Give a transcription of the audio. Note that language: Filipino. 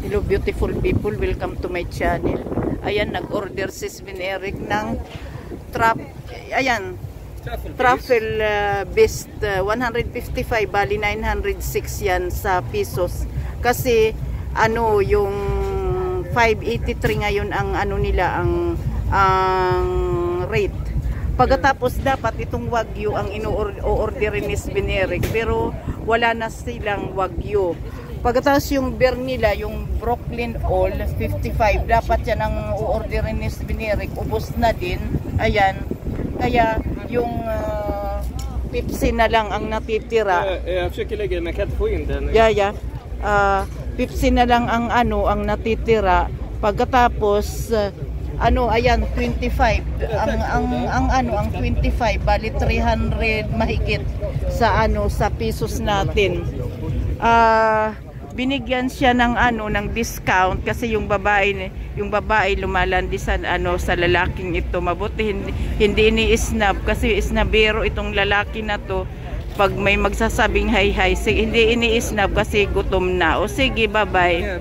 Hello beautiful people, welcome to my channel. Ayan, nag-order si Sven Eric ng truffle beast 155, bali 906 yan sa pesos. Kasi ano yung 583 ngayon ang ano nila ang rate. Pagkatapos dapat itong wagyu ang ino-orderin ni Sven Eric, pero wala na silang wagyu. Pagkatapos yung beer nila, yung Brooklyn All 55, dapat yan ang o-orderin ni Sven Eric, ubos na din. Ayan, kaya yung Pepsi na lang ang natitira. Pepsi na lang ang ano ang natitira. Pagkatapos ayan 25 ang 25 bali 300 mahigit sa sa pesos natin. Binigyan siya ng ng discount kasi yung babae lumalandi sa sa lalaking ito. Mabuti hindi ini-snub kasi snabero itong lalaki na to. Pag may magsasabing hi, hindi ini-snub kasi gutom na. O sige, bye-bye.